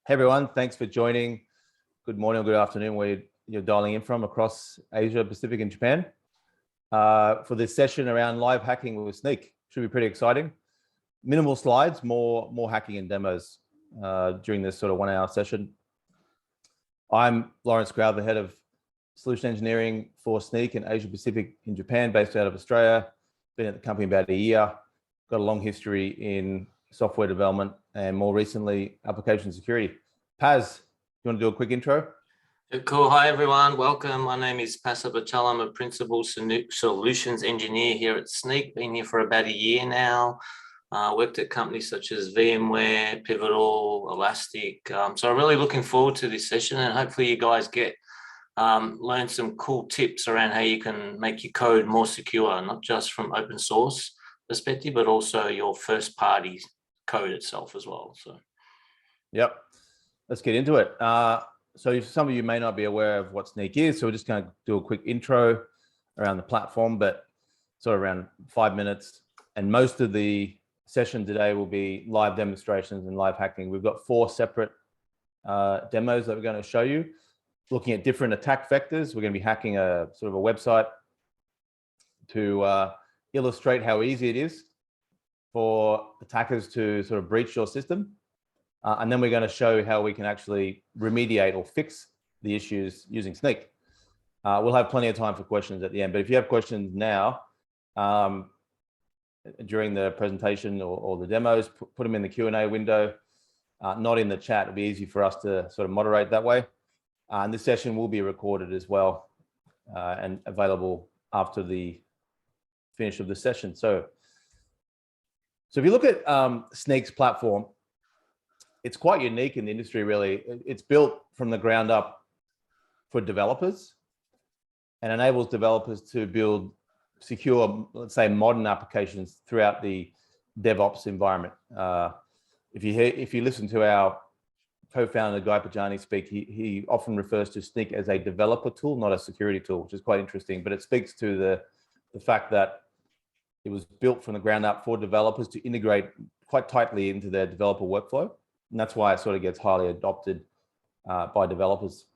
Hey everyone, thanks for joining. Good morning or good afternoon where you're dialing in from across Asia, Pacific and Japan for this session around live hacking with Snyk. Should be pretty exciting. Minimal slides, more hacking and demos during this sort of 1 hour session. I'm Lawrence Grau, the head of solution engineering for Snyk in Asia Pacific in Japan, based out of Australia. Been at the company about a year, got a long history in software development and more recently application security. Paz, you want to do a quick intro? Cool. Hi everyone, welcome. My name is Paz Abachal. I'm a principal solutions engineer here at Snyk. Been here for about a year now. Worked at companies such as VMware, Pivotal, Elastic. So I'm really looking forward to this session, and hopefully you guys get learn some cool tips around how you can make your code more secure, not just from open source perspective, but also your first party code itself as well. So, yep, let's get into it. So some of you may not be aware of what Snyk is, so we're just going to do a quick intro around the platform, but sort of around 5 minutes. And most of the session today will be live demonstrations and live hacking. We've got 4 separate demos that we're going to show you, looking at different attack vectors. We're going to be hacking a sort of a website to illustrate how easy it is for attackers to sort of breach your system. And then we're going to show how we can actually remediate or fix the issues using Snyk. We'll have plenty of time for questions at the end, but if you have questions now, during the presentation or the demos, put them in the Q&A window, not in the chat. It'll be easy for us to sort of moderate that way. And this session will be recorded as well and available after the finish of the session. So if you look at Snyk's platform, it's quite unique in the industry, really. It's built from the ground up for developers and enables developers to build secure, let's say, modern applications throughout the DevOps environment. If you listen to our co-founder Guy Pajani speak, he often refers to Snyk as a developer tool, not a security tool, which is quite interesting. But it speaks to the fact that it was built from the ground up for developers to integrate quite tightly into their developer workflow. And that's why it sort of gets highly adopted by developers.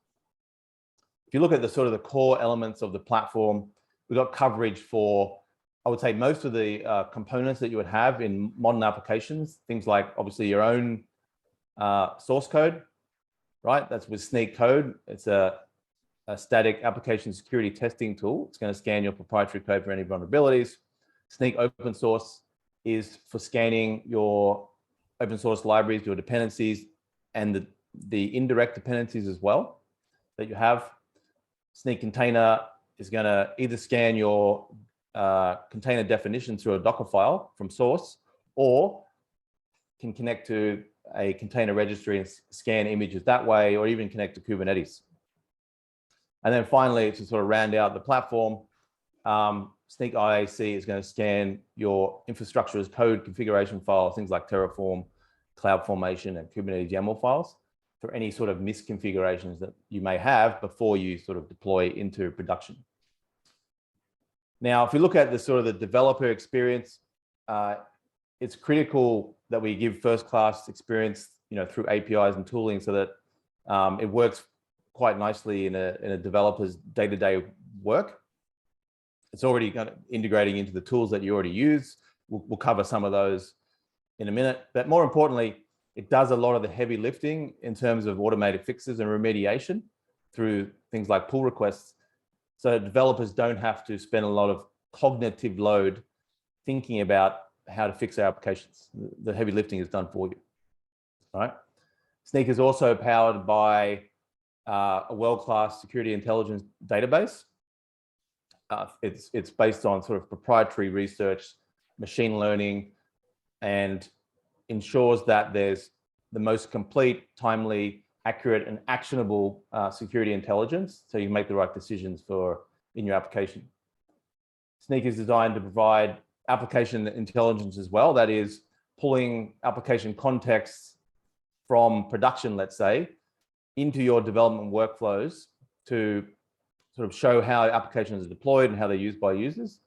If you look at the sort of the core elements of the platform, we've got coverage for, I would say, most of the components that you would have in modern applications, things like obviously your own source code, right? That's with Snyk code. It's a static application security testing tool. It's going to scan your proprietary code for any vulnerabilities. Snyk open source is for scanning your open source libraries, your dependencies, and the indirect dependencies as well that you have. Snyk container is going to either scan your container definition through a Docker file from source, or can connect to a container registry and scan images that way, or even connect to Kubernetes. And then finally, to sort of round out the platform, Snyk IAC is going to scan your infrastructure as code configuration files, things like Terraform, CloudFormation, and Kubernetes YAML files for any sort of misconfigurations that you may have before you sort of deploy into production. Now, if we look at the sort of the developer experience, it's critical that we give first-class experience, through APIs and tooling, so that it works quite nicely in a developer's day-to-day work. It's already kind of integrating into the tools that you already use. We'll cover some of those in a minute, but more importantly, it does a lot of the heavy lifting in terms of automated fixes and remediation through things like pull requests. So developers don't have to spend a lot of cognitive load thinking about how to fix our applications. The heavy lifting is done for you, all right? Snyk is also powered by a world-class security intelligence database. It's based on sort of proprietary research, machine learning, and ensures that there's the most complete, timely, accurate, and actionable security intelligence, so you can make the right decisions in your application. Snyk is designed to provide application intelligence as well. That is, pulling application contexts from production, let's say, into your development workflows to sort of show how applications are deployed and how they're used by users,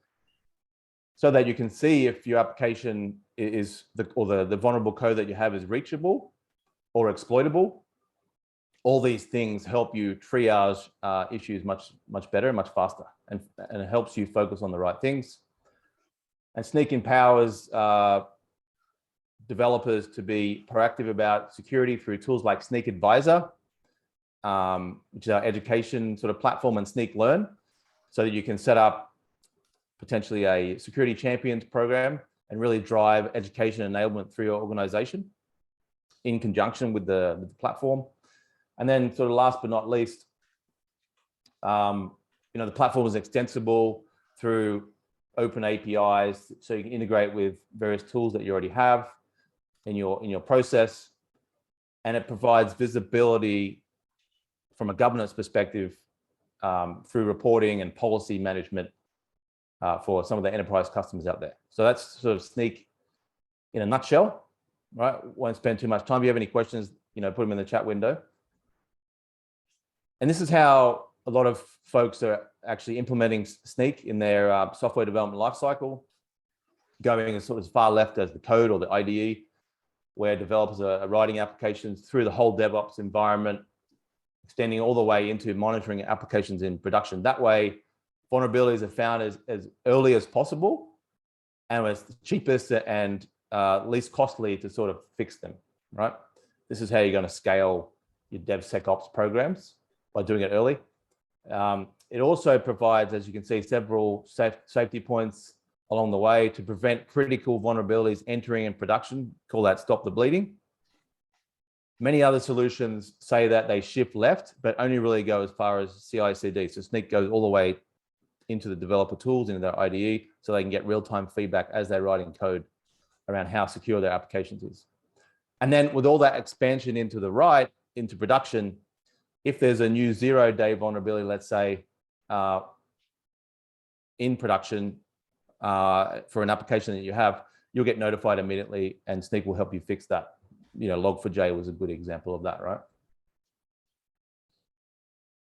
so that you can see if your application is the vulnerable code that you have is reachable or exploitable, all these things help you triage issues much better and much faster, and it helps you focus on the right things. And Snyk empowers developers to be proactive about security through tools like Snyk Advisor, which is our education sort of platform, and Snyk Learn, so that you can set up potentially a security champions program and really drive education enablement through your organization in conjunction with the platform. And then sort of last but not least, the platform is extensible through open APIs, so you can integrate with various tools that you already have in your process, and it provides visibility from a governance perspective through reporting and policy management for some of the enterprise customers out there. So that's sort of Snyk in a nutshell, right? Won't spend too much time. If you have any questions, put them in the chat window. And this is how a lot of folks are actually implementing Snyk in their software development lifecycle, going as far left as the code or the IDE, where developers are writing applications through the whole DevOps environment, extending all the way into monitoring applications in production. That way, vulnerabilities are found as early as possible and as the cheapest and least costly to sort of fix them, right? This is how you're going to scale your DevSecOps programs, by doing it early. It also provides, as you can see, several safety points along the way to prevent critical vulnerabilities entering in production. Call that stop the bleeding. Many other solutions say that they shift left, but only really go as far as CI/CD. So Snyk goes all the way into the developer tools, into their IDE, so they can get real-time feedback as they're writing code around how secure their applications is. And then with all that expansion into the right, into production, if there's a new 0-day vulnerability, let's say, in production for an application that you have, you'll get notified immediately, and Snyk will help you fix that. Log4j was a good example of that, right?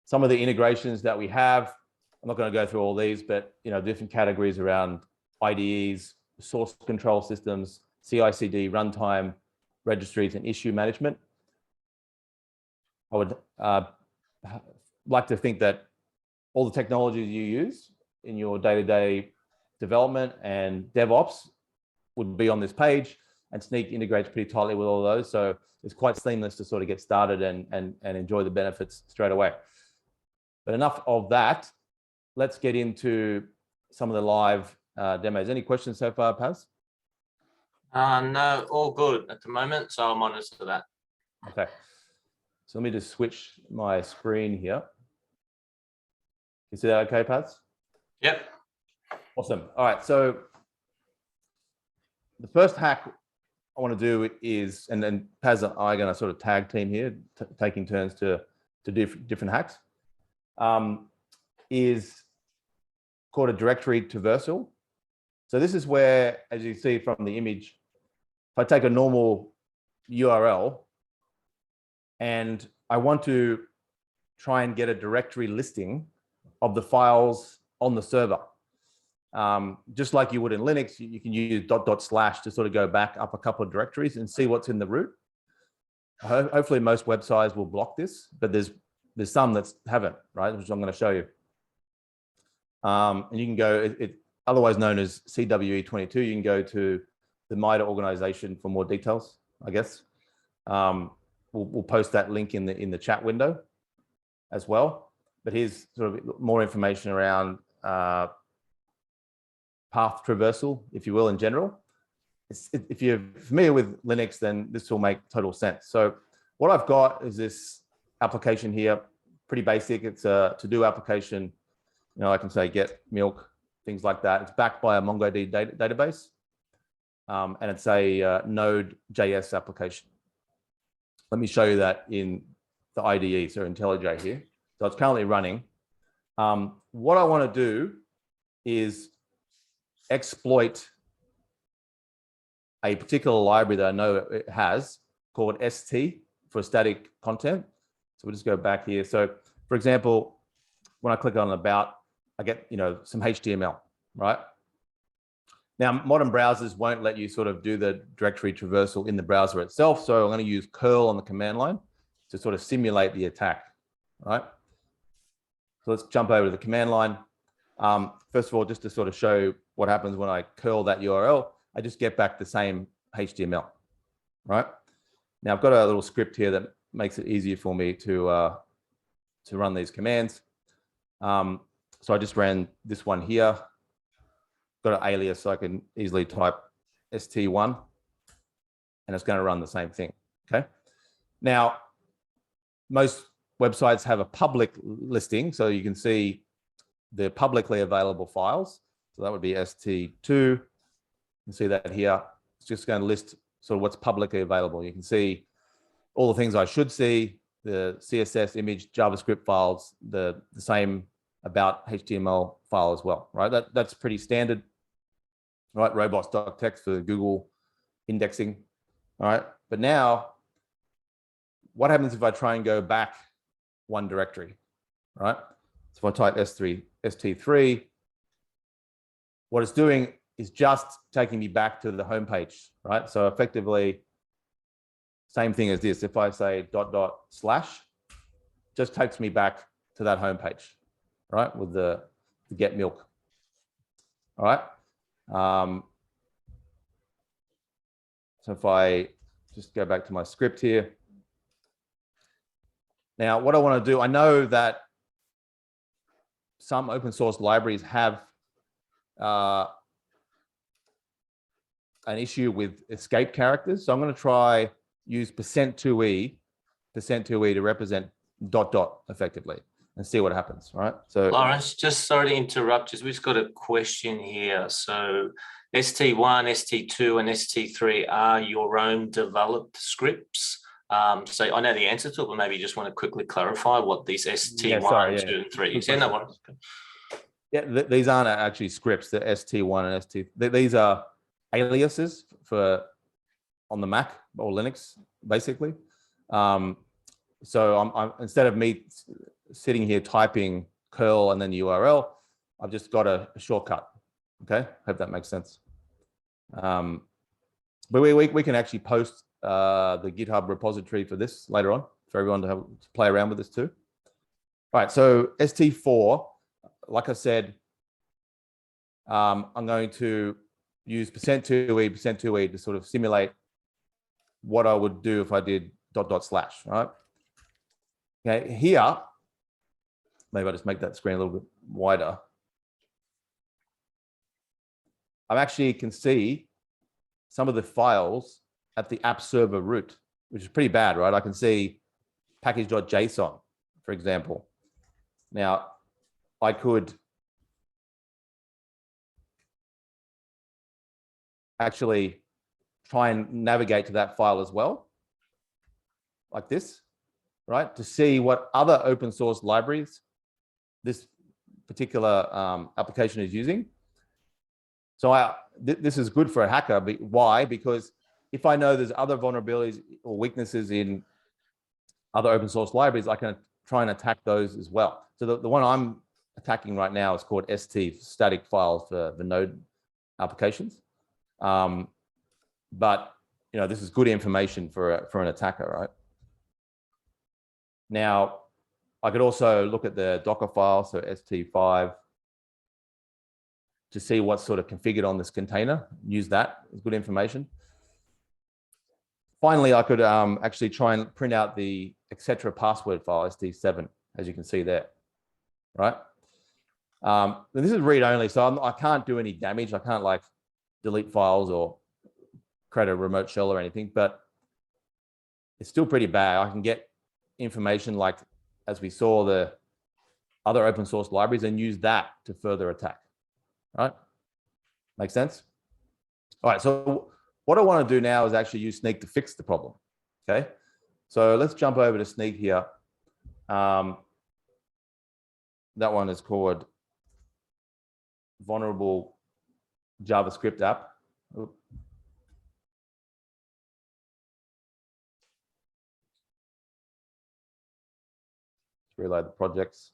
Some of the integrations that we have, I'm not going to go through all these, but different categories around IDEs, source control systems, CI/CD, runtime, registries, and issue management. I would like to think that all the technologies you use in your day-to-day development and DevOps would be on this page, and Snyk integrates pretty tightly with all of those. So it's quite seamless to sort of get started and enjoy the benefits straight away. But enough of that. Let's get into some of the live demos. Any questions so far, Paz? No, all good at the moment, so I'll monitor that. Okay. So let me just switch my screen here. You see that okay, Paz? Yep. Awesome. All right. So the first hack I want to do is, and then Paz and I are going to sort of tag team here, taking turns to do different hacks, is called a directory traversal. So this is where, as you see from the image, if I take a normal URL and I want to try and get a directory listing of the files on the server, just like you would in Linux, you can use .. to sort of go back up a couple of directories and see what's in the root. Hopefully most websites will block this, but there's some that haven't, right? Which I'm going to show you. And you can go, otherwise known as CWE22, you can go to the MITRE organization for more details, I guess. We'll post that link in the chat window as well. But here's sort of more information around path traversal, if you will, in general. If you're familiar with Linux, then this will make total sense. So what I've got is this application here, pretty basic. It's a to-do application. I can say get milk, things like that. It's backed by a MongoDB database, and it's a Node.js application. Let me show you that in the IDE, so IntelliJ here. So it's currently running. What I want to do is exploit a particular library that I know it has called ST for static content. So we'll just go back here. So for example, when I click on about, I get some HTML, right? Now, modern browsers won't let you sort of do the directory traversal in the browser itself. So I'm going to use curl on the command line to sort of simulate the attack, right? So let's jump over to the command line. First of all, just to sort of show what happens when I curl that URL, I just get back the same HTML, right? Now I've got a little script here that makes it easier for me to run these commands. So I just ran this one here, got an alias so I can easily type st1, and it's going to run the same thing, okay? Now, most websites have a public listing, so you can see the publicly available files. So that would be st2. You can see that here. It's just going to list sort of what's publicly available. You can see all the things I should see, the CSS, image, JavaScript files, the same about HTML file as well, right? That's pretty standard, right? Robots.txt for Google indexing, all right? But now, what happens if I try and go back one directory, right? So if I type st3, what it's doing is just taking me back to the home page, right? So effectively, same thing as this. If I say .. just takes me back to that home page, right? With the get milk, all right? So if I just go back to my script here. Now, what I want to do, I know that some open source libraries have an issue with escape characters. So I'm going to try use %2e to represent ... effectively and see what happens, right? So Lawrence, just sorry to interrupt you. We've just got a question here. So st1, st2, and st3 are your own developed scripts. So I know the answer to it, but maybe you just want to quickly clarify what these st1, 2, and 3 is. Yeah, no worries. Yeah, these aren't actually scripts. The st1 and st. These are aliases for on the Mac or Linux, basically. So I'm instead of me sitting here typing curl and then URL, I've just got a shortcut. Okay, hope that makes sense. But we can actually post the GitHub repository for this later on for everyone to play around with this too. All right, so st4, like I said, I'm going to use %2e to sort of simulate what I would do if I did ... right? Okay, here, maybe I'll just make that screen a little bit wider. I actually can see some of the files at the app server root, which is pretty bad, right? I can see package.json, for example. Now, I could actually try and navigate to that file as well, like this, right? To see what other open source libraries this particular application is using. So this is good for a hacker. Why? Because if I know there's other vulnerabilities or weaknesses in other open source libraries, I can try and attack those as well. So the one I'm attacking right now is called st, static files for the Node applications. But you know, this is good information for an attacker, right? Now, I could also look at the Docker file, so st5, to see what's sort of configured on this container. Use that as good information. Finally, I could actually try and print out the etc password file, st7, as you can see there, right? This is read only, so I can't do any damage. I can't like delete files or create a remote shell or anything, but it's still pretty bad. I can get information like, as we saw, the other open source libraries and use that to further attack, right? Make sense? All right, so what I want to do now is actually use Snyk to fix the problem, okay? So let's jump over to Snyk here. That one is called Vulnerable JavaScript app. Oops. Reload the projects.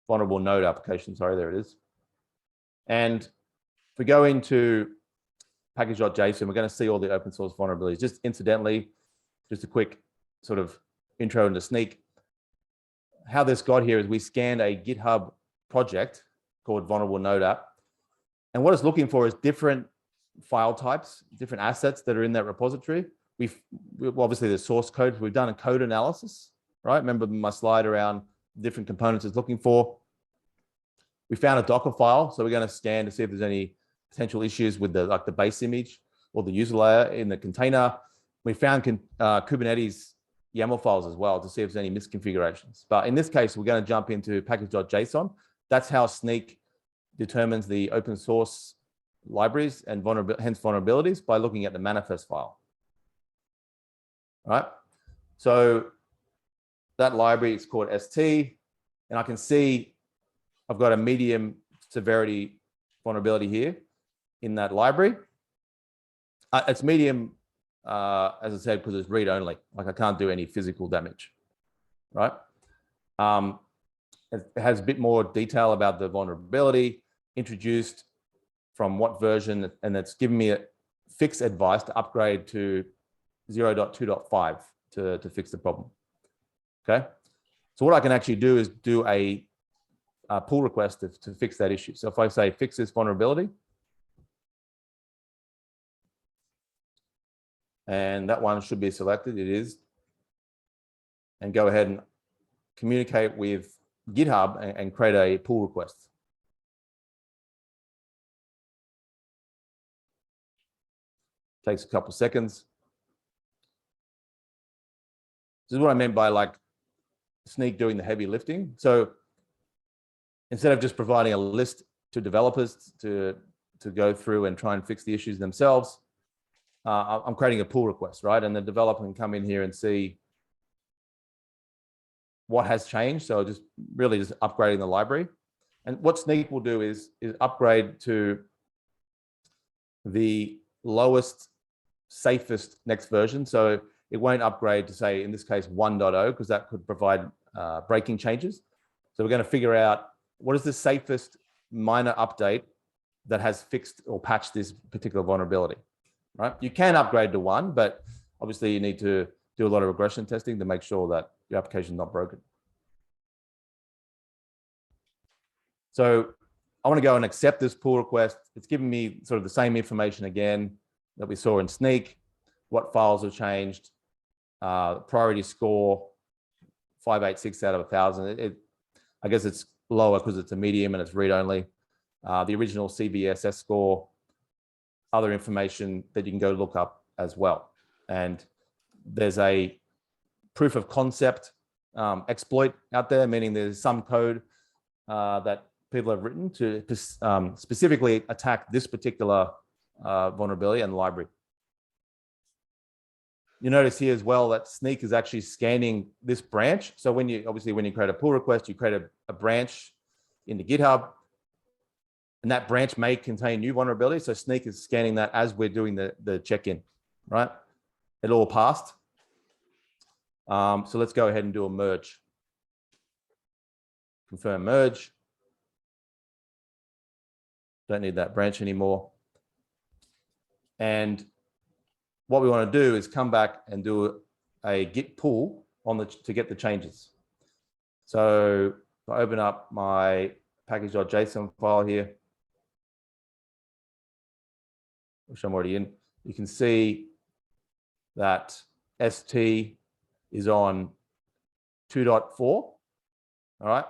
Vulnerable node application, sorry, there it is. And if we go into package.json, we're going to see all the open source vulnerabilities. Just incidentally, just a quick sort of intro into Snyk. How this got here is we scanned a GitHub project called Vulnerable Node App. And what it's looking for is different file types, different assets that are in that repository. Obviously the source code, we've done a code analysis, right? Remember my slide around different components it's looking for. We found a Docker file, so we're going to scan to see if there's any potential issues with the base image or the user layer in the container. We found Kubernetes YAML files as well to see if there's any misconfigurations. But in this case, we're going to jump into package.json. That's how Snyk determines the open source libraries and hence vulnerabilities by looking at the manifest file. All right. So that library is called ST, and I can see I've got a medium severity vulnerability here in that library. It's medium, as I said, because it's read only. Like I can't do any physical damage, right? It has a bit more detail about the vulnerability, introduced from what version, and it's given me a fix advice to upgrade to 0.2.5 to fix the problem. Okay, so what I can actually do is do a pull request to fix that issue. So if I say fix this vulnerability, and that one should be selected, it is, and go ahead and communicate with GitHub and create a pull request. Takes a couple of seconds. This is what I meant by like Snyk doing the heavy lifting. So instead of just providing a list to developers to go through and try and fix the issues themselves, I'm creating a pull request, right? And the developer can come in here and see what has changed. So just really just upgrading the library. And what Snyk will do is upgrade to the lowest, safest next version. So it won't upgrade to, say, in this case, 1.0, because that could provide breaking changes. So we're going to figure out what is the safest minor update that has fixed or patched this particular vulnerability, right? You can upgrade to 1, but obviously you need to do a lot of regression testing to make sure that your application is not broken. So I want to go and accept this pull request. It's giving me sort of the same information again that we saw in Snyk, what files have changed, priority score, 586 out of 1,000. I guess it's lower because it's a medium and it's read only. The original CVSS score, other information that you can go look up as well. And there's a proof of concept exploit out there, meaning there's some code that people have written to specifically attack this particular vulnerability and library. You notice here as well that Snyk is actually scanning this branch. So when you create a pull request, you create a branch into GitHub, and that branch may contain new vulnerabilities. So Snyk is scanning that as we're doing the check-in, right? It all passed. So let's go ahead and do a merge. Confirm merge. Don't need that branch anymore. And what we want to do is come back and do a git pull to get the changes. So if I open up my package.json file here, which I'm already in, you can see that ST is on 2.4. All right.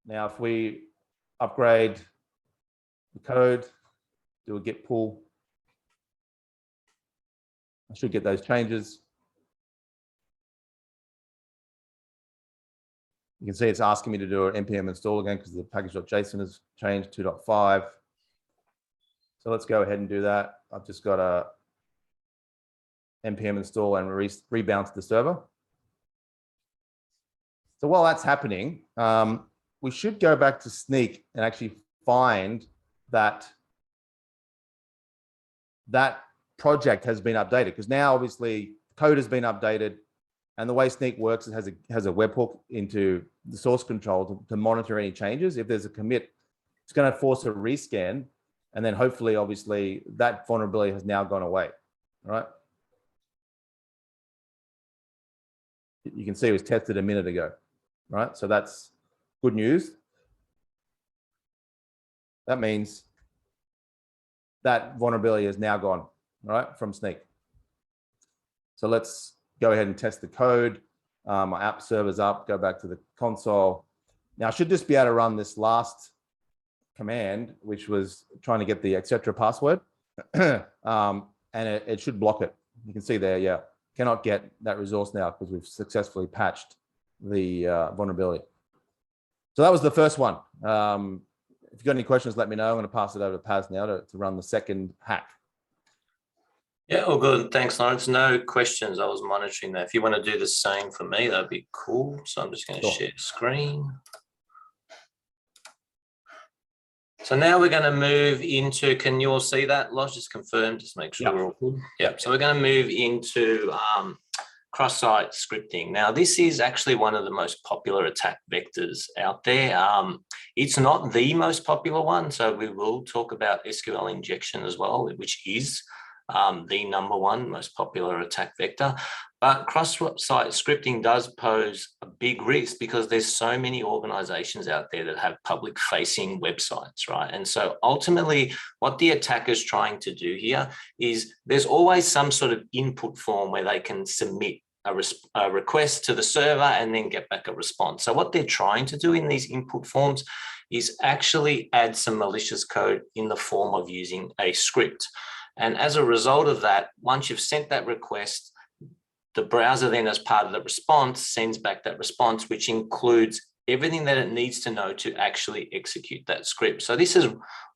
Now, if we upgrade the code, do a git pull, I should get those changes. You can see it's asking me to do an npm install again because the package.json has changed 2.5. So let's go ahead and do that. I've just got a npm install and rebound to the server. So while that's happening, we should go back to Snyk and actually find that project has been updated, because now obviously code has been updated, and the way Snyk works, it has a webhook into the source control to monitor any changes. If there's a commit, it's going to force a rescan And then hopefully, obviously, that vulnerability has now gone away, right? You can see it was tested a minute ago, right? So that's good news. That means that vulnerability is now gone, right, from Snyk. So let's go ahead and test the code. My app server's up, go back to the console. Now I should just be able to run this last command, which was trying to get the etc password, and it should block it. You can see there, yeah, cannot get that resource now because we've successfully patched the vulnerability. So that was the first one. If you've got any questions, let me know. I'm going to pass it over to Paz now to run the second hack. Yeah, all good. Thanks, Lawrence. No questions. I was monitoring that. If you want to do the same for me, that'd be cool. So I'm just going to share screen. So now we're going to move into, can you all see that? Loz, just confirm, just make sure we're all good. Yeah. So we're going to move into cross-site scripting. Now, this is actually one of the most popular attack vectors out there. It's not the most popular one, so we will talk about Sql Injection as well, which is the #1 most popular attack vector. But cross-site scripting does pose a big risk because there's so many organizations out there that have public-facing websites, right? And so ultimately, what the attacker's trying to do here is there's always some sort of input form where they can submit a request to the server and then get back a response. So what they're trying to do in these input forms is actually add some malicious code in the form of using a script. And as a result of that, once you've sent that request, the browser then, as part of the response, sends back that response, which includes everything that it needs to know to actually execute that script. So this is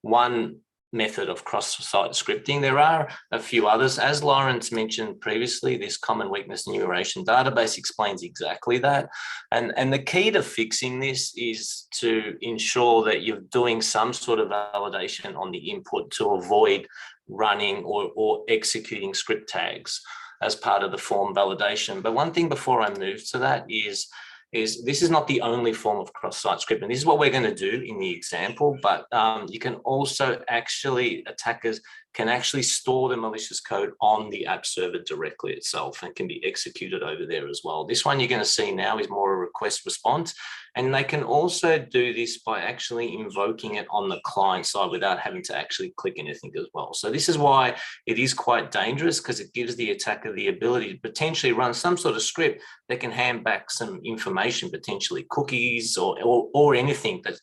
one method of cross-site scripting. There are a few others. As Lawrence mentioned previously, this common weakness enumeration database explains exactly that. And the key to fixing this is to ensure that you're doing some sort of validation on the input to avoid running or executing script tags as part of the form validation. But one thing before I move to that is this is not the only form of cross-site scripting. This is what we're going to do in the example, but you can also actually, attackers can actually store the malicious code on the app server directly itself and can be executed over there as well. This one you're going to see now is more a request response, and they can also do this by actually invoking it on the client side without having to actually click anything as well. So this is why it is quite dangerous, because it gives the attacker the ability to potentially run some sort of script that can hand back some information, potentially cookies or anything, that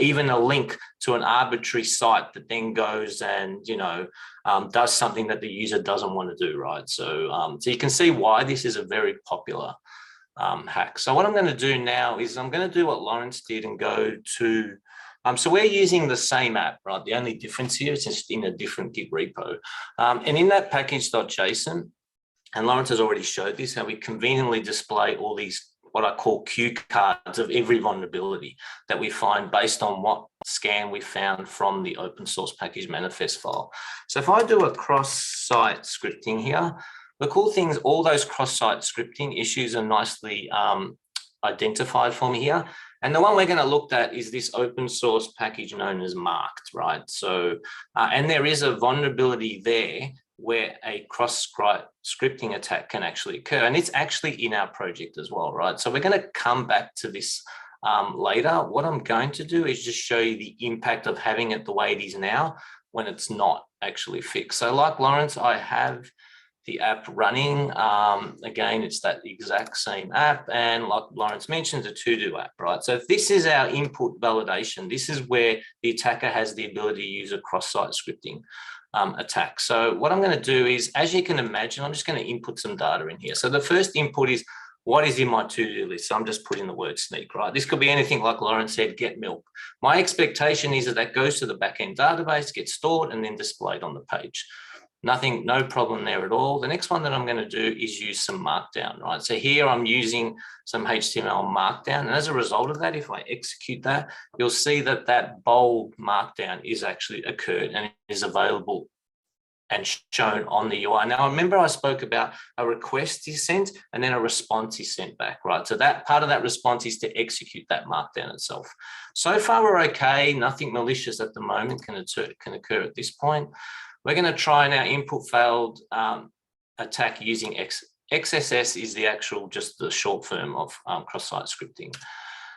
even a link to an arbitrary site that then goes and, you know, does something that the user doesn't want to do, right? So, so you can see why this is a very popular hack. So what I'm going to do now is I'm going to do what Lawrence did and go to, so we're using the same app, right? The only difference here is just in a different Git repo. And in that package.json, and Lawrence has already showed this, how we conveniently display all these, what I call cue cards of every vulnerability that we find based on what scan we found from the open source package manifest file. So if I do a cross-site scripting here, the cool thing is all those cross-site scripting issues are nicely identified for me here. And the one we're going to look at is this open source package known as marked, right? So, and there is a vulnerability there where a cross-site scripting attack can actually occur. And it's actually in our project as well, right? So we're going to come back to this later. What I'm going to do is just show you the impact of having it the way it is now when it's not actually fixed. So like Lawrence, I have the app running. Again, it's that exact same app. And like Lawrence mentioned, a to-do app, right? So if this is our input validation, this is where the attacker has the ability to use a cross-site scripting attack. So what I'm going to do is, as you can imagine, I'm just going to input some data in here. So the first input is what is in my to-do list. So I'm just putting the word Snyk, right? This could be anything like Lawrence said, get milk. My expectation is that goes to the backend database, gets stored, and then displayed on the page. Nothing, no problem there at all. The next one that I'm going to do is use some markdown, right? So here I'm using some HTML markdown. And as a result of that, if I execute that, you'll see that that bold markdown is actually occurred and is available and shown on the UI. Now, remember I spoke about a request is sent and then a response is sent back, right? So that part of that response is to execute that markdown itself. So far, we're okay. Nothing malicious at the moment can occur at this point. We're going to try now input failed attack using XSS is the actual, just the short form of cross-site scripting.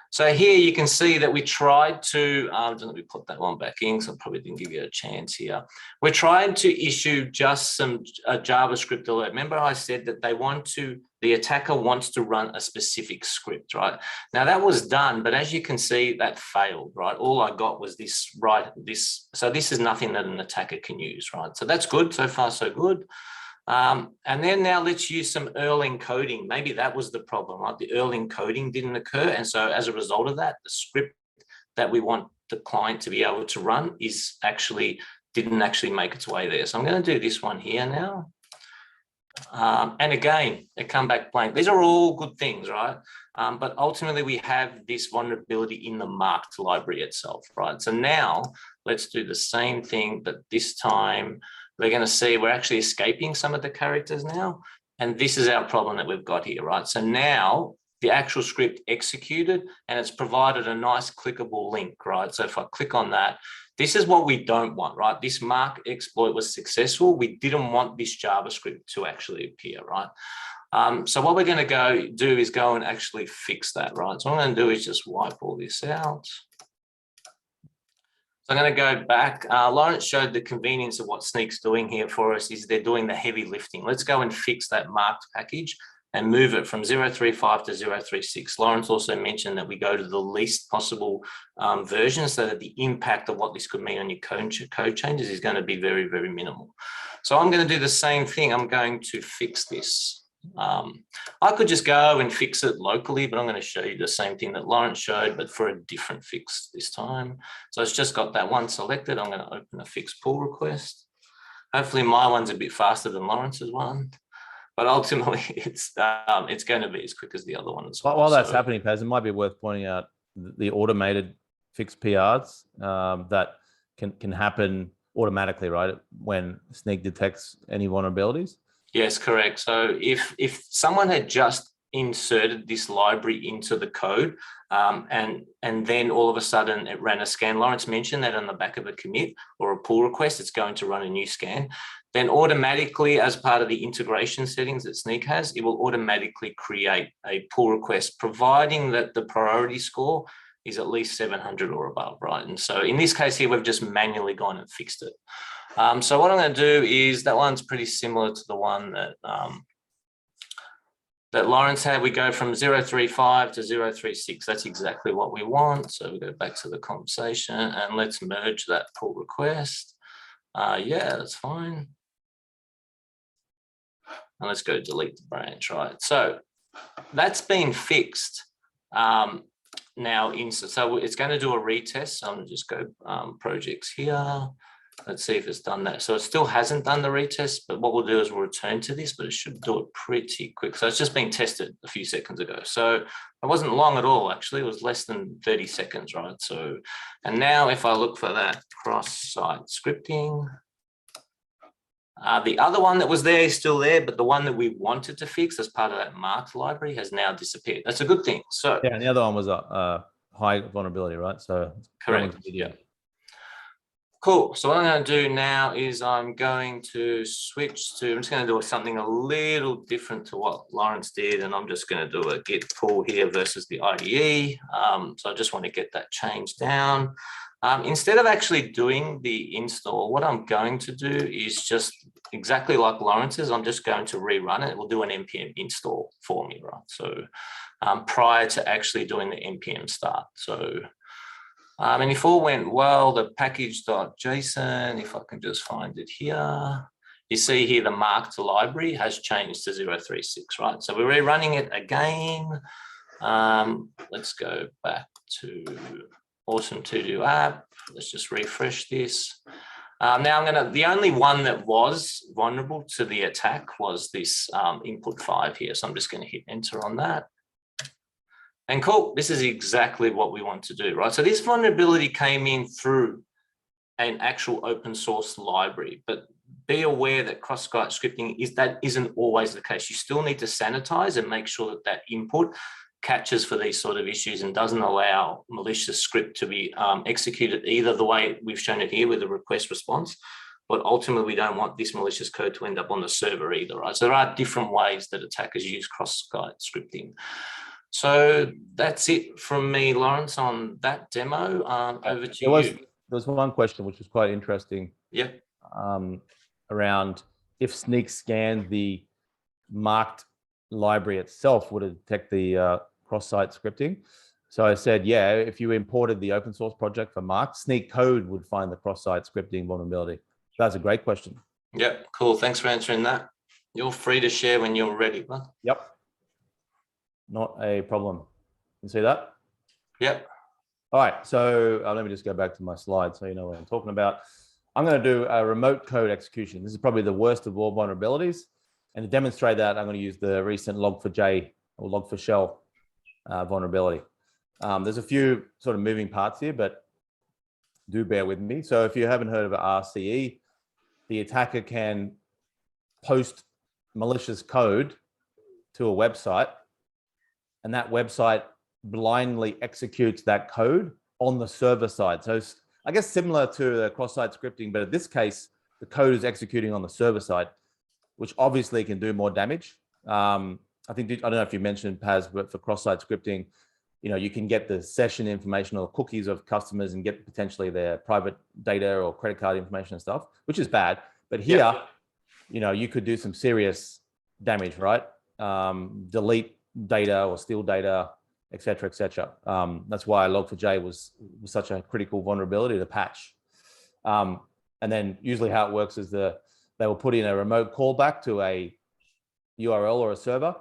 So here you can see that we tried to, let me put that one back in, so I probably didn't give you a chance here. We're trying to issue just a JavaScript alert. Remember I said that the attacker wants to run a specific script, right? Now that was done, but as you can see, that failed, right? All I got was this, so this is nothing that an attacker can use, right? So that's good, so far so good. And then now let's use some Erlang coding. Maybe that was the problem, right? The Erlang coding didn't occur. And so as a result of that, the script that we want the client to be able to run didn't actually make its way there. So I'm going to do this one here now. And again, they come back blank. These are all good things, right? But ultimately we have this vulnerability in the marked library itself, right? So now let's do the same thing, but this time we're going to see we're actually escaping some of the characters now. And this is our problem that we've got here, right? So now the actual script executed and it's provided a nice clickable link, right? So if I click on that, this is what we don't want, right? This mark exploit was successful. We didn't want this JavaScript to actually appear, right? So what we're going to do is go and actually fix that, right? So what I'm going to do is just wipe all this out. So I'm going to go back. Lawrence showed the convenience of what Snyk's doing here for us is they're doing the heavy lifting. Let's go and fix that marked package and move it from 0.35 to 0.36. Lawrence also mentioned that we go to the least possible version so that the impact of what this could mean on your code changes is going to be very, very minimal. So I'm going to do the same thing. I'm going to fix this. I could just go and fix it locally, but I'm going to show you the same thing that Lawrence showed, but for a different fix this time. So it's just got that one selected. I'm going to open a fix pull request. Hopefully my one's a bit faster than Lawrence's one, but ultimately it's going to be as quick as the other one as well. While that's happening, Paz, it might be worth pointing out the automated fix PRs that can happen automatically, right? When Snyk detects any vulnerabilities. Yes, correct. So if someone had just inserted this library into the code and then all of a sudden it ran a scan, Lawrence mentioned that on the back of a commit or a pull request, it's going to run a new scan, then automatically as part of the integration settings that Snyk has, it will automatically create a pull request, providing that the priority score is at least 700 or above, right? And so in this case here, we've just manually gone and fixed it. So what I'm going to do is that one's pretty similar to the one that that Lawrence had. We go from 0.35 to 0.36. That's exactly what we want. So we go back to the conversation and let's merge that pull request. Yeah, that's fine. And let's go delete the branch, right? So that's been fixed. Now, so it's going to do a retest. So I'm going to just go projects here. Let's see if it's done that. So it still hasn't done the retest, but what we'll do is we'll return to this, but it should do it pretty quick. So it's just been tested a few seconds ago. So it wasn't long at all, actually. It was less than 30 seconds, right? So, and now if I look for that cross-site scripting, the other one that was there is still there, but the one that we wanted to fix as part of that marked library has now disappeared. That's a good thing. So yeah, and the other one was a high vulnerability, right? So correct. Yeah. Cool. So what I'm going to do now is I'm going to switch to, I'm just going to do something a little different to what Lawrence did. And I'm just going to do a git pull here versus the IDE. So I just want to get that changed down. Instead of actually doing the install, what I'm going to do is just exactly like Lawrence's, I'm just going to rerun it. It will do an npm install for me, right? So prior to actually doing the npm start. So and if all went well, the package.json, if I can just find it here, you see here the marked library has changed to 0.36, right? So we're rerunning it again. Let's go back to awesome to-do app. Let's just refresh this. Now the only one that was vulnerable to the attack was this input 5 here. So I'm just going to hit enter on that. And cool, this is exactly what we want to do, right? So this vulnerability came in through an actual open source library, but be aware that cross-site scripting isn't always the case. You still need to sanitize and make sure that that input catches for these sort of issues and doesn't allow malicious script to be executed either the way we've shown it here with the request response, but ultimately we don't want this malicious code to end up on the server either, right? So there are different ways that attackers use cross-site scripting. So that's it from me, Lawrence, on that demo. Over to you. There was one question which was quite interesting. Yeah. Around if Snyk scanned the marked library itself, would it detect the cross-site scripting? So I said, yeah, if you imported the open source project for Mark, Snyk code would find the cross-site scripting vulnerability. That's a great question. Yeah, cool. Thanks for answering that. You're free to share when you're ready. Huh? Yep. Not a problem. You see that? Yep. All right. So let me just go back to my slide so you know what I'm talking about. I'm going to do a remote code execution. This is probably the worst of all vulnerabilities. And to demonstrate that, I'm going to use the recent Log4j or Log4Shell vulnerability. There's a few sort of moving parts here, but do bear with me. So if you haven't heard of RCE, the attacker can post malicious code to a website, and that website blindly executes that code on the server side. So I guess similar to the cross-site scripting, but in this case, the code is executing on the server side, which obviously can do more damage. I don't know if you mentioned, Paz, but for cross-site scripting, you know, you can get the session information or cookies of customers and get potentially their private data or credit card information and stuff, which is bad. But here, yeah, you know, you could do some serious damage, right? Delete data or steal data, et cetera, et cetera. That's why Log4j was such a critical vulnerability to patch. And then usually how it works is they will put in a remote callback to a URL or a server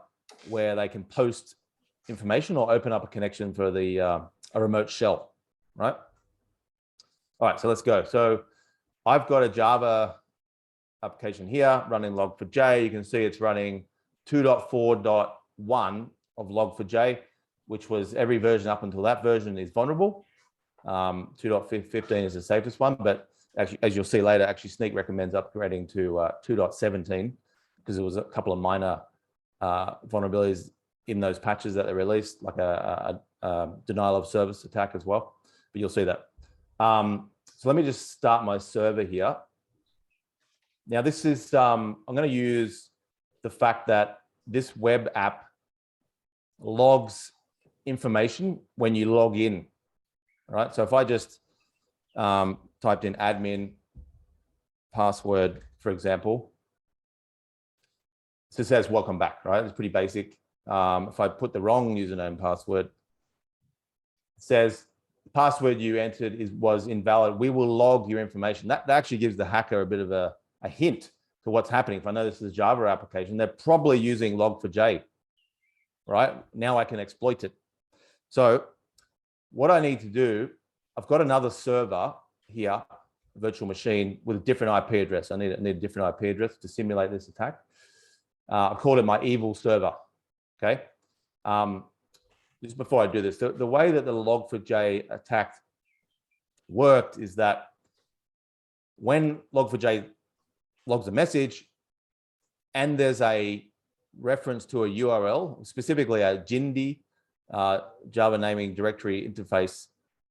where they can post information or open up a connection for the a remote shell, right? All right, so let's go. So I've got a Java application here running Log4j. You can see it's running 2.4.1 of Log4j, which was every version up until that version is vulnerable. 2.15 is the safest one, but actually, as you'll see later, actually Snyk recommends upgrading to 2.17 because there was a couple of minor vulnerabilities in those patches that they released, like a denial of service attack as well. But you'll see that. So let me just start my server here. Now this is, I'm going to use the fact that this web app logs information when you log in, right? So if I just typed in admin password, for example, so it says welcome back, right? It's pretty basic. If I put the wrong username and password, it says the password you entered was invalid. We will log your information. That actually gives the hacker a bit of a hint to what's happening. If I know this is a Java application, they're probably using Log4j, right? Now I can exploit it. So what I need to do, I've got another server here, a virtual machine with a different IP address. I need a different IP address to simulate this attack. I called it my evil server. Okay. Just before I do this, the way that the Log4j attack worked is that when Log4j logs a message and there's a reference to a URL, specifically a Jindy Java naming directory interface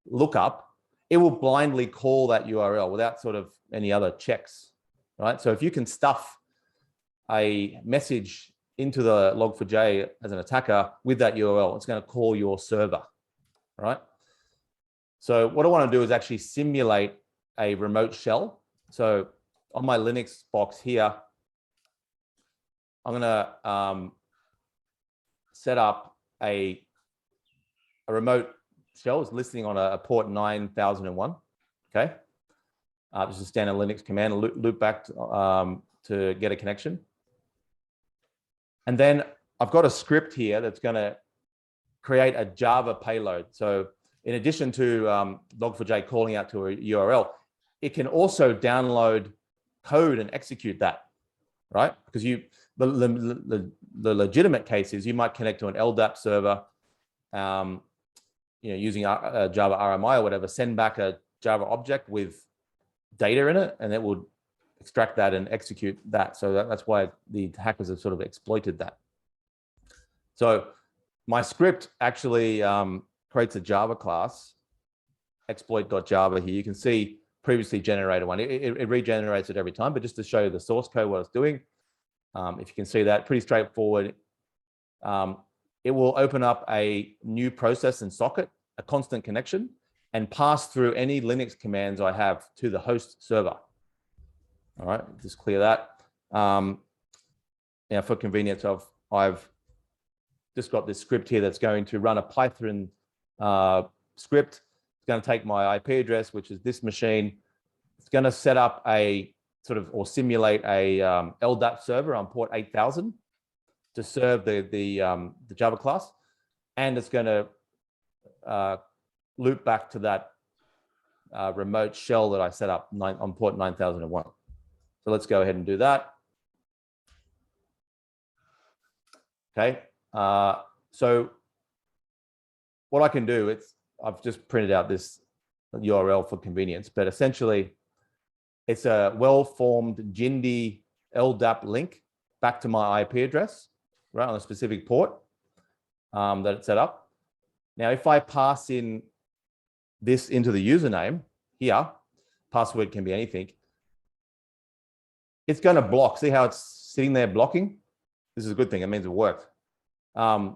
lookup, it will blindly call that URL without sort of any other checks, right? So if you can stuff a message into the Log4j as an attacker with that URL, it's going to call your server, right? So what I want to do is actually simulate a remote shell. So on my Linux box here, I'm going to set up a remote shell. It's listening on a port 9001. Okay. Just a standard Linux command, loop back to get a connection. And then I've got a script here that's going to create a Java payload. So in addition to Log4j calling out to a URL, it can also download code and execute that, right? Because the legitimate case is you might connect to an LDAP server, using Java RMI or whatever, send back a Java object with data in it, and it would extract that and execute that. So that's why the hackers have sort of exploited that. So my script actually creates a Java class, exploit.java here. You can see previously generated one. It regenerates it every time, but just to show you the source code, what it's doing. If you can see that, pretty straightforward. It will open up a new process and socket, a constant connection, and pass through any Linux commands I have to the host server. All right, just clear that. Now, for convenience, I've just got this script here that's going to run a Python script. It's going to take my IP address, which is this machine. It's going to set up a sort of, or simulate a LDAP server on port 8000 to serve the Java class. And it's going to loop back to that remote shell that I set up on port 9001. So let's go ahead and do that. Okay. So what I can do, I've just printed out this URL for convenience, but essentially it's a well-formed Jindy LDAP link back to my IP address, right, on a specific port that it's set up. Now, if I pass in this into the username here, password can be anything, it's going to block. See how it's sitting there blocking? This is a good thing. It means it worked. And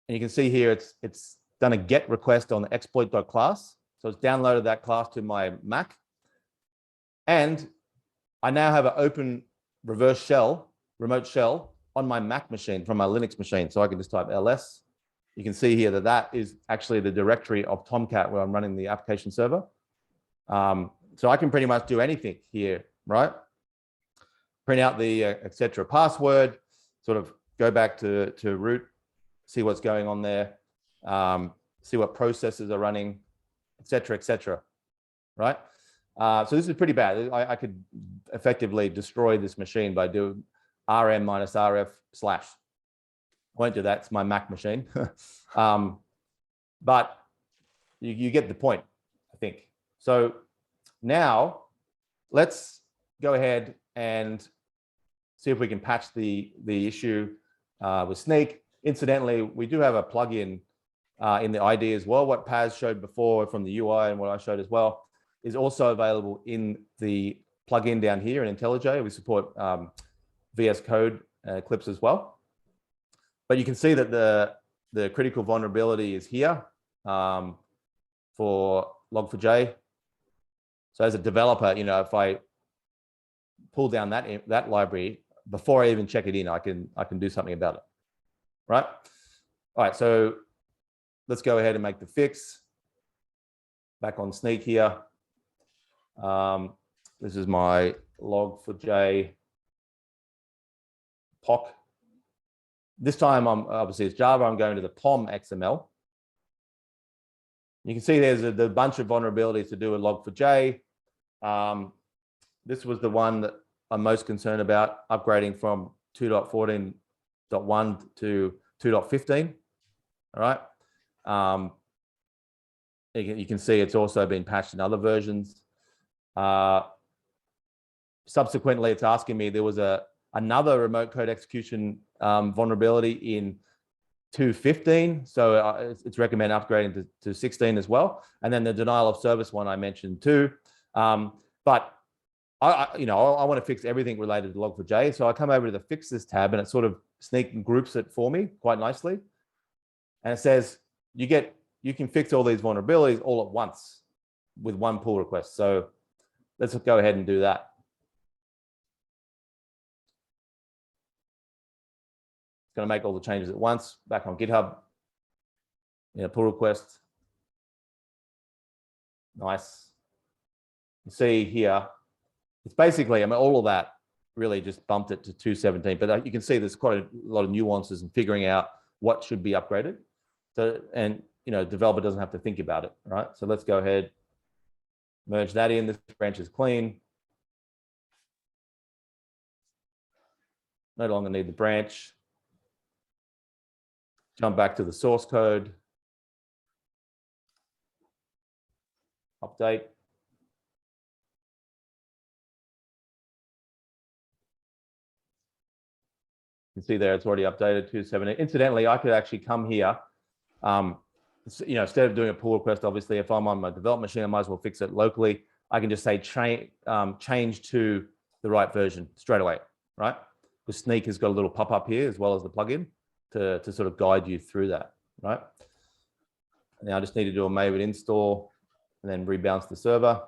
you can see here, it's done a GET request on the exploit.class. So it's downloaded that class to my Mac. And I now have an open remote shell on my Mac machine from my Linux machine. So I can just type ls. You can see here that is actually the directory of Tomcat where I'm running the application server. So I can pretty much do anything here, right? Print out the etc. password, sort of go back to root, see what's going on there, see what processes are running, etc., right? So this is pretty bad. I could effectively destroy this machine by doing rm-rf/. I won't do that. It's my Mac machine. But you get the point, I think. So now let's go ahead and see if we can patch the issue with Snyk. Incidentally, we do have a plugin in the ID as well. What Paz showed before from the UI and what I showed as well is also available in the plugin down here in IntelliJ. We support VS Code clips as well. But you can see that the critical vulnerability is here for Log4j. So as a developer, if I pull down that library before I even check it in, I can do something about it, right? All right, so let's go ahead and make the fix. Back on Snyk here. This is my Log4j POC. This time, obviously it's Java. I'm going to the POM XML. You can see there's a bunch of vulnerabilities to do with Log4j. This was the one that I'm most concerned about, upgrading from 2.14.1 to 2.15. All right. You can see it's also been patched in other versions. Subsequently, it's asking me, there was another remote code execution vulnerability in 2.15. So it's recommend upgrading to 16 as well. And then the denial of service one I mentioned too. But I want to fix everything related to Log4j. So I come over to the fixes tab and it sort of Snyk groups it for me quite nicely. And it says, you can fix all these vulnerabilities all at once with one pull request. So let's go ahead and do that. It's going to make all the changes at once. Back on GitHub, pull request. Nice. You see here, it's basically, all of that really just bumped it to 2.17, but you can see there's quite a lot of nuances in figuring out what should be upgraded. So, and developer doesn't have to think about it, right? So let's go ahead, merge that in. This branch is clean. No longer need the branch. Jump back to the source code. Update. You can see there it's already updated to 17. Incidentally, I could actually come here. Instead of doing a pull request, obviously, if I'm on my development machine, I might as well fix it locally. I can just say change to the right version straight away, right? Because Snyk has got a little pop-up here as well as the plugin to sort of guide you through that, right? Now I just need to do a Maven install and then rebounce the server.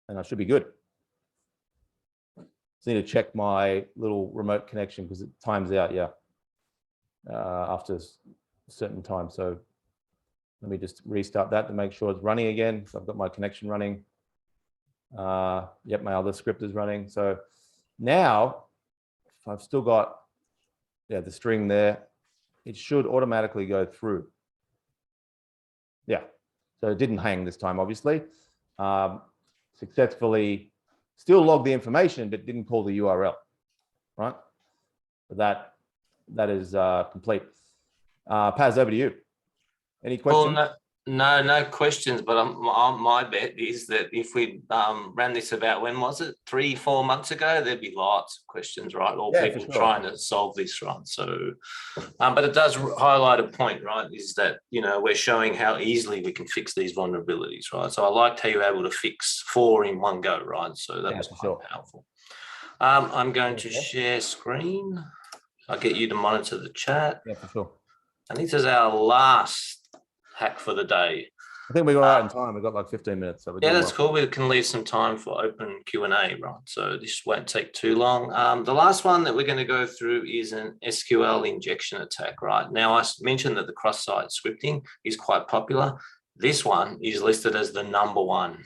And I should be good. Just need to check my little remote connection because it times out, after a certain time. So let me just restart that to make sure it's running again. So I've got my connection running. Yep, my other script is running. So now, if I've still got the string there, it should automatically go through. Yeah, so it didn't hang this time, obviously. Successfully still logged the information, but didn't call the URL, right? So that is complete. Paz, over to you. Any questions? Well, no questions, but my bet is that if we ran this about, when was it, 3-4 months ago, there'd be lots of questions, right? Or people trying to solve this, right? So, but it does highlight a point, right? Is that, we're showing how easily we can fix these vulnerabilities, right? So I liked how you were able to fix 4 in one go, right? So that was quite powerful. I'm going to share screen. I'll get you to monitor the chat. Yeah, for sure. And this is our last hack for the day. I think we got right in time. We've got like 15 minutes. So that's cool. We can leave some time for open Q&A, right? So this won't take too long. The last one that we're going to go through is an SQL injection attack, right? Now, I mentioned that the cross-site scripting is quite popular. This one is listed as the #1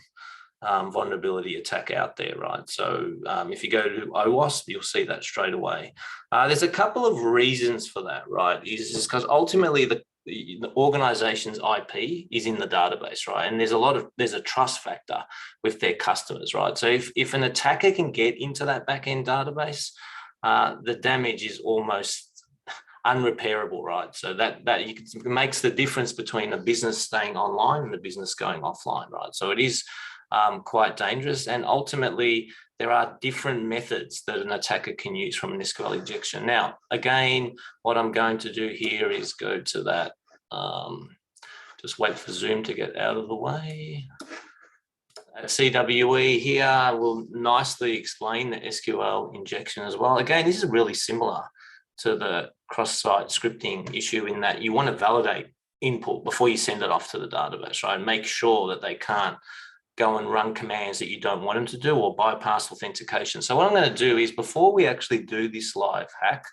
vulnerability attack out there, right? So if you go to OWASP, you'll see that straight away. There's a couple of reasons for that, right? Is because ultimately the organization's IP is in the database, right? And there's a trust factor with their customers, right? So if an attacker can get into that backend database, the damage is almost unrepairable, right? So that makes the difference between a business staying online and a business going offline, right? So it is quite dangerous, and ultimately there are different methods that an attacker can use from an SQL injection. Now, again, what I'm going to do here is go to that, just wait for Zoom to get out of the way. At CWE here will nicely explain the SQL injection as well. Again, this is really similar to the cross-site scripting issue in that you want to validate input before you send it off to the database, right? And make sure that they can't go and run commands that you don't want them to do or bypass authentication. So what I'm going to do is, before we actually do this live hack,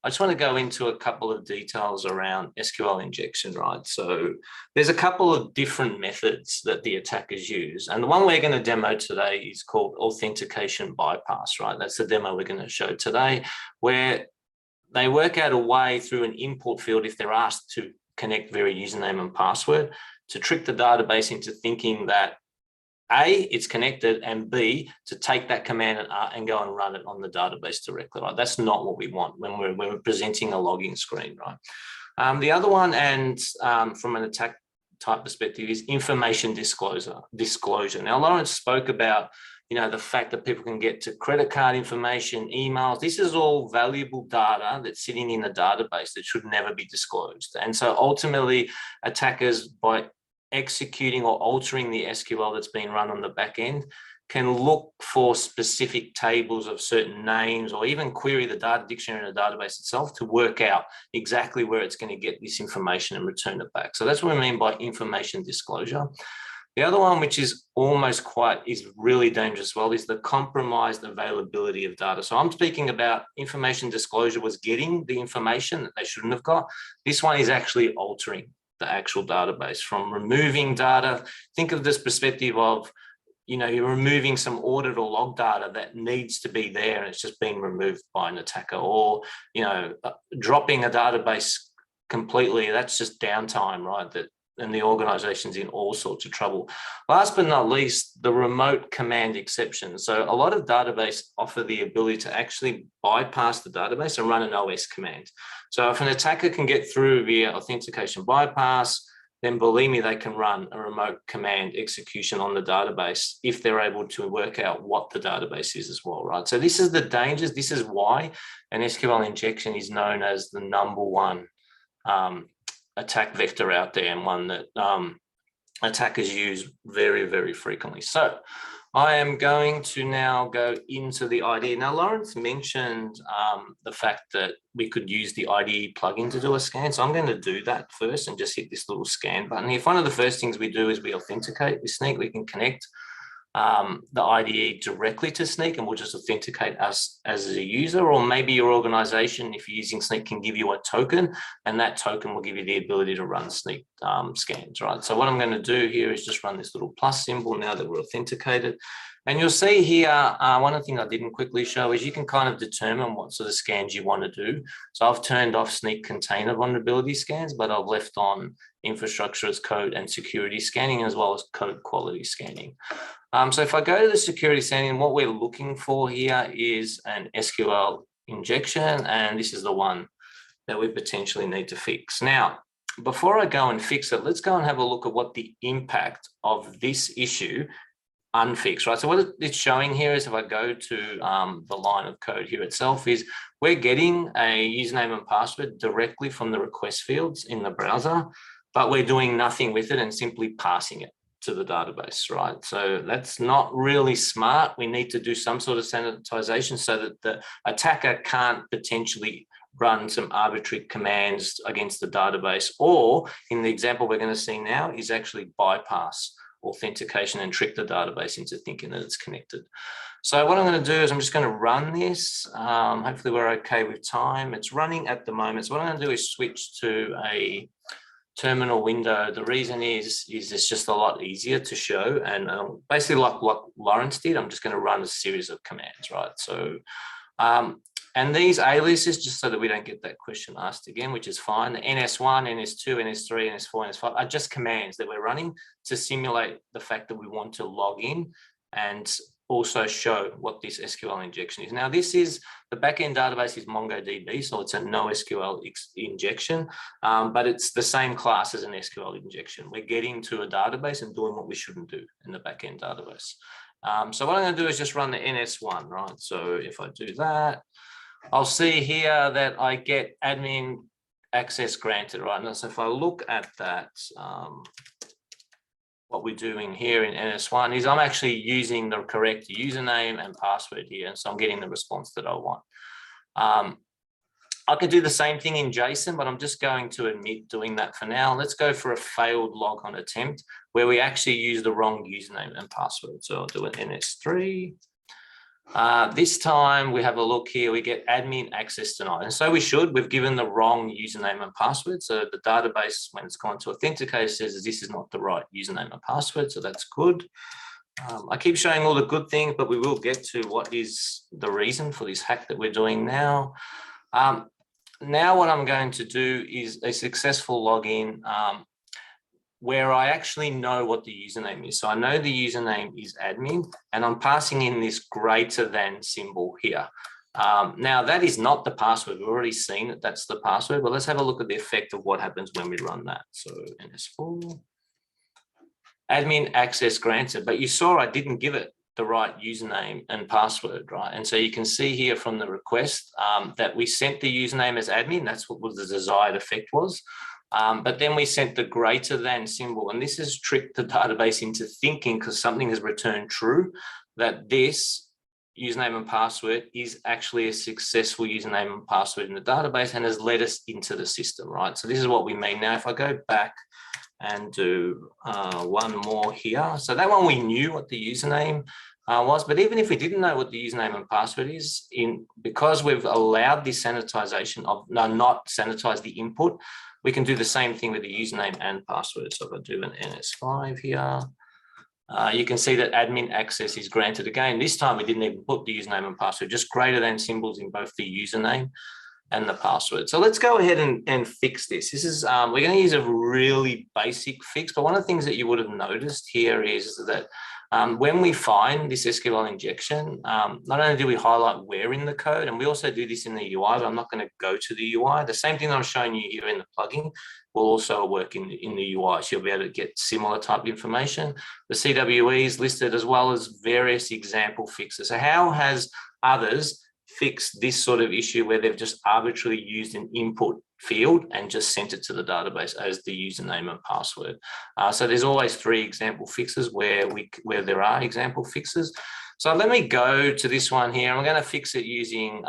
I just want to go into a couple of details around SQL injection, right? So there's a couple of different methods that the attackers use. And the one we're going to demo today is called authentication bypass, right? That's the demo we're going to show today, where they work out a way through an import field, if they're asked to connect via username and password, to trick the database into thinking that A, it's connected, and B, to take that command and go and run it on the database directly, right? That's not what we want when we're presenting a login screen, right? The other one, and from an attack type perspective, is information disclosure. Now, Lawrence spoke about, the fact that people can get to credit card information, emails. This is all valuable data that's sitting in a database that should never be disclosed. And so ultimately, attackers, by executing or altering the SQL that's been run on the back end, can look for specific tables of certain names, or even query the data dictionary in the database itself to work out exactly where it's going to get this information and return it back. So that's what we mean by information disclosure. The other one, which is really dangerous as well, is the compromised availability of data. So I'm speaking about information disclosure was getting the information that they shouldn't have got. This one is actually altering the actual database, from removing data. Think of this perspective of, you're removing some audit or log data that needs to be there and it's just being removed by an attacker, or, dropping a database completely. That's just downtime, right? And the organization's in all sorts of trouble. Last but not least, the remote command exception. So a lot of database offer the ability to actually bypass the database and run an OS command. So if an attacker can get through via authentication bypass, then believe me, they can run a remote command execution on the database if they're able to work out what the database is as well, right? So this is the dangers. This is why an SQL injection is known as the #1 attack vector out there, and one that attackers use very, very frequently. So I am going to now go into the IDE. Now, Lawrence mentioned the fact that we could use the IDE plugin to do a scan. So I'm going to do that first and just hit this little scan button. If one of the first things we do is we authenticate with Snyk, we can connect the IDE directly to Snyk, and we'll just authenticate us as a user, or maybe your organization, if you're using Snyk, can give you a token, and that token will give you the ability to run Snyk scans, right? So what I'm going to do here is just run this little plus symbol now that we're authenticated. And you'll see here, one of the things I didn't quickly show is you can kind of determine what sort of scans you want to do. So I've turned off Snyk container vulnerability scans, but I've left on infrastructure as code and security scanning, as well as code quality scanning. So if I go to the security scanning, what we're looking for here is an SQL injection, and this is the one that we potentially need to fix. Now, before I go and fix it, let's go and have a look at what the impact of this issue unfixed, right? So what it's showing here is, if I go to the line of code here itself, is we're getting a username and password directly from the request fields in the browser, but we're doing nothing with it and simply passing it to the database, right? So that's not really smart. We need to do some sort of sanitization so that the attacker can't potentially run some arbitrary commands against the database, or in the example we're going to see now, is actually bypass authentication and trick the database into thinking that it's connected. So what I'm going to do is I'm just going to run this. Hopefully we're okay with time. It's running at the moment. So what I'm going to do is switch to a terminal window. The reason is it's just a lot easier to show, and basically like what Lawrence did, I'm just going to run a series of commands, right? So and these aliases, just so that we don't get that question asked again, which is fine. The NS1, NS2, NS3, NS4, NS5 are just commands that we're running to simulate the fact that we want to log in and also show what this SQL injection is. Now, this is the backend database is MongoDB, so it's a NoSQL injection, but it's the same class as an SQL injection. We're getting to a database and doing what we shouldn't do in the backend database. So what I'm going to do is just run the NS1, right? So if I do that, I'll see here that I get admin access granted, right? Now, so if I look at that, what we're doing here in NS1 is I'm actually using the correct username and password here, and so I'm getting the response that I want. I could do the same thing in JSON, but I'm just going to omit doing that for now. Let's go for a failed logon attempt where we actually use the wrong username and password. So I'll do an NS3. This time we have a look here, we get admin access denied. And so we've given the wrong username and password. So the database, when it's gone to authenticate, says this is not the right username and password. So that's good. I keep showing all the good things, but we will get to what is the reason for this hack that we're doing now. Now what I'm going to do is a successful login where I actually know what the username is. So I know the username is admin, and I'm passing in this greater than symbol here. Now that is not the password. We've already seen that that's the password, but let's have a look at the effect of what happens when we run that. So NS4, admin access granted, but you saw I didn't give it the right username and password, right? And so you can see here from the request that we sent the username as admin. That's what the desired effect was. But then we sent the greater than symbol, and this has tricked the database into thinking, because something has returned true, that this username and password is actually a successful username and password in the database and has led us into the system, right? So this is what we mean. Now, if I go back and do one more here. So that one we knew what the username was, but even if we didn't know what the username and password is, because we've allowed this sanitization of not sanitize the input, we can do the same thing with the username and password. So if I do an NS5 here, you can see that admin access is granted again. This time we didn't even put the username and password, just greater than symbols in both the username and the password. So let's go ahead and fix this. This is, we're going to use a really basic fix, but one of the things that you would have noticed here is that When we find this SQL injection, not only do we highlight where in the code, and we also do this in the UI, but I'm not going to go to the UI. The same thing that I'm showing you here in the plugin will also work in the UI. So you'll be able to get similar type information. The CWE is listed as well as various example fixes. So how has others fixed this sort of issue where they've just arbitrarily used an input field and just sent it to the database as the username and password? So there's always 3 example fixes where there are example fixes. So let me go to this one here. I'm going to fix it using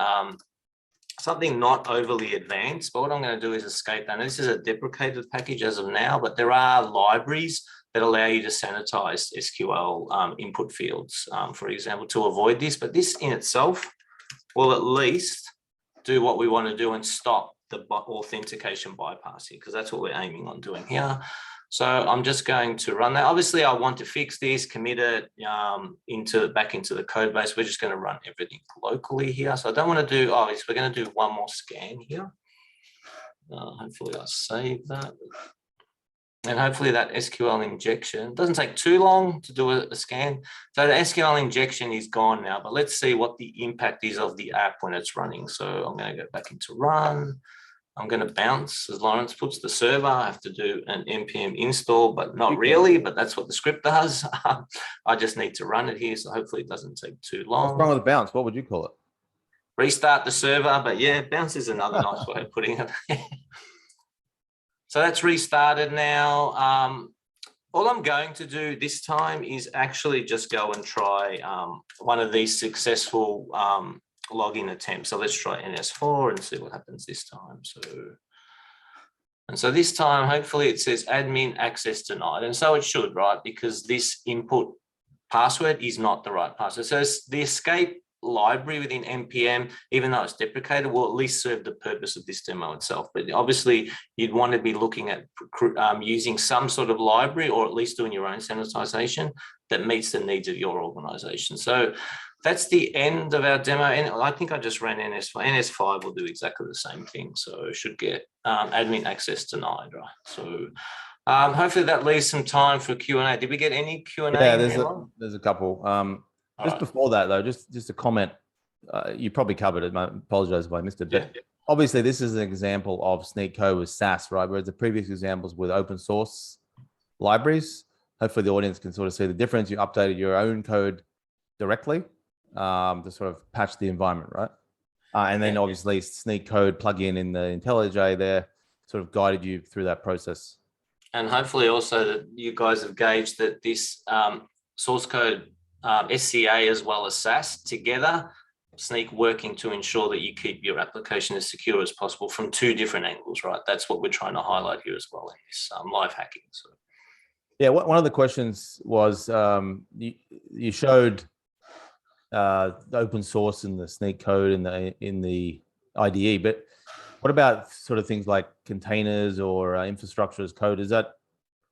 something not overly advanced, but what I'm going to do is escape that. Now, this is a deprecated package as of now, but there are libraries that allow you to sanitize SQL input fields, for example, to avoid this. But this in itself will at least do what we want to do and stop the authentication bypassing, because that's what we're aiming on doing here. So I'm just going to run that. Obviously, I want to fix this, commit it back into the code base. We're just going to run everything locally here. So I don't want to do, we're going to do one more scan here. Hopefully I'll save that. And hopefully that SQL injection doesn't take too long to do a scan. So the SQL injection is gone now, but let's see what the impact is of the app when it's running. So I'm going to go back into run. I'm going to bounce, as Lawrence puts, the server. I have to do an npm install, but not really, but that's what the script does. I just need to run it here, so hopefully it doesn't take too long. What's wrong with bounce? What would you call it? Restart the server, but yeah, bounce is another nice way of putting it. So that's restarted now. All I'm going to do this time is actually just go and try one of these successful login attempts. So let's try NS4 and see what happens this time. So this time, hopefully it says admin access denied. And so it should, right? Because this input password is not the right password. So it's the escape library within npm, even though it's deprecated, will at least serve the purpose of this demo itself. But obviously you'd want to be looking at using some sort of library, or at least doing your own sanitization that meets the needs of your organization. So that's the end of our demo. And I think I just ran NS5. NS5 will do exactly the same thing. So it should get admin access denied, right? So hopefully that leaves some time for Q&A. Did we get any Q&A? Yeah, there's a couple. Just before that though, just a comment. You probably covered it. I apologize if I missed it. But obviously this is an example of Snyk code with SAS, right? Whereas the previous examples with open source libraries, hopefully the audience can sort of see the difference. You updated your own code directly to sort of patch the environment, right? And then obviously Snyk code plugin in the IntelliJ there sort of guided you through that process. And hopefully also that you guys have gauged that this source code, SCA as well as SAS together, Snyk working to ensure that you keep your application as secure as possible from 2 different angles, right? That's what we're trying to highlight here as well in this live hacking. So. Yeah, one of the questions was you showed the open source and the Snyk code in the IDE, but what about sort of things like containers or infrastructure as code? Is that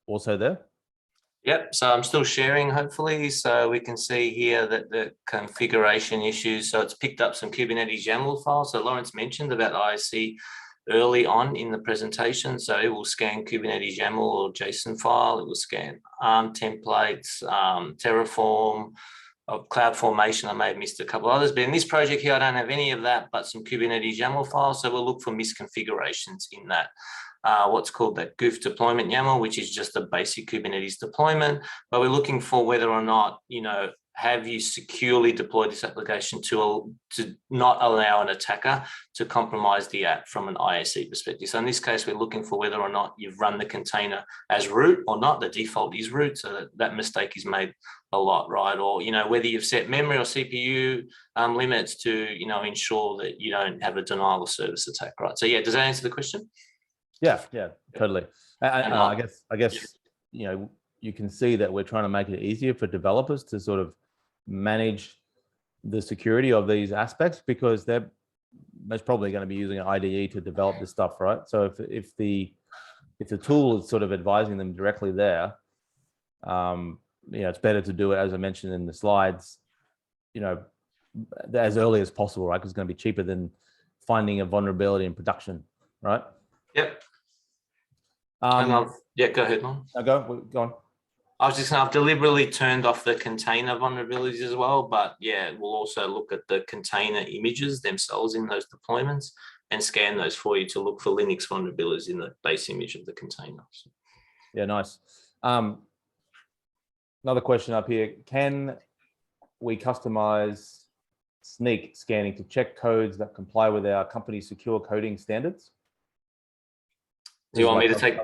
also there? Yep, so I'm still sharing hopefully, so we can see here that the configuration issues, so it's picked up some Kubernetes YAML files. So Lawrence mentioned about ISC early on in the presentation, so it will scan Kubernetes YAML or JSON file, it will scan ARM templates, Terraform, CloudFormation. I may have missed a couple others, but in this project here, I don't have any of that, but some Kubernetes YAML files, so we'll look for misconfigurations in that. What's called that goof deployment YAML, which is just a basic Kubernetes deployment, but we're looking for whether or not, have you securely deployed this application to not allow an attacker to compromise the app from an ISC perspective. So in this case, we're looking for whether or not you've run the container as root or not. The default is root, so that mistake is made a lot, right? Or, whether you've set memory or CPU limits to, ensure that you don't have a denial of service attack, right? So yeah, does that answer the question? Yeah, totally. I guess you can see that we're trying to make it easier for developers to sort of manage the security of these aspects, because they're most probably going to be using an IDE to develop this stuff, right? So if the tool is sort of advising them directly there, it's better to do it, as I mentioned in the slides, as early as possible, right? Because it's going to be cheaper than finding a vulnerability in production, right? Yep. Yeah, go ahead, man. Go on. I was just saying, I've deliberately turned off the container vulnerabilities as well, but yeah, we'll also look at the container images themselves in those deployments and scan those for you to look for Linux vulnerabilities in the base image of the container. Yeah, nice. Another question up here. Can we customize Snyk scanning to check codes that comply with our company's secure coding standards? Do you want me to take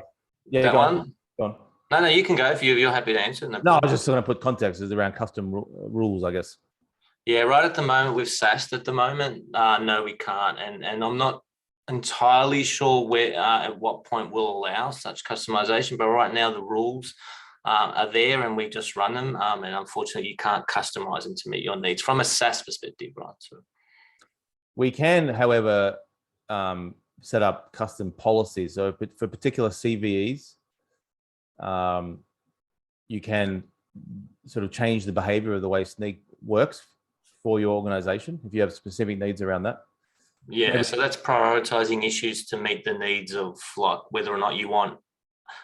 that one? Go on. No, you can go if you're happy to answer. No, I was just going to put context is around custom rules, I guess. Yeah, right at the moment with SAST at the moment, no, we can't. And I'm not entirely sure where at what point we'll allow such customization, but right now the rules are there and we just run them. And unfortunately, you can't customize them to meet your needs from a SaaS perspective, right? So we can, however, set up custom policies. So for particular CVEs, you can sort of change the behavior of the way Snyk works for your organization if you have specific needs around that. Yeah, so that's prioritizing issues to meet the needs of like whether or not you want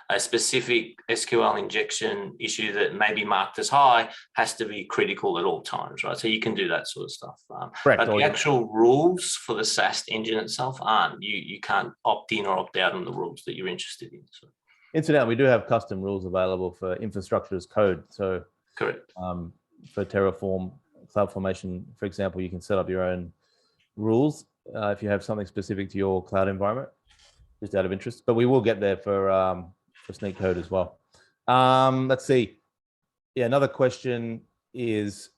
a specific SQL injection issue that may be marked as high has to be critical at all times, right? So you can do that sort of stuff. But the actual rules for the SAST engine itself aren't. You can't opt in or opt out on the rules that you're interested in. So. Incidentally, we do have custom rules available for infrastructure as code. So correct. For Terraform, CloudFormation, for example, you can set up your own rules if you have something specific to your cloud environment, just out of interest. But we will get there for Snyk code as well. Let's see. Yeah, another question is,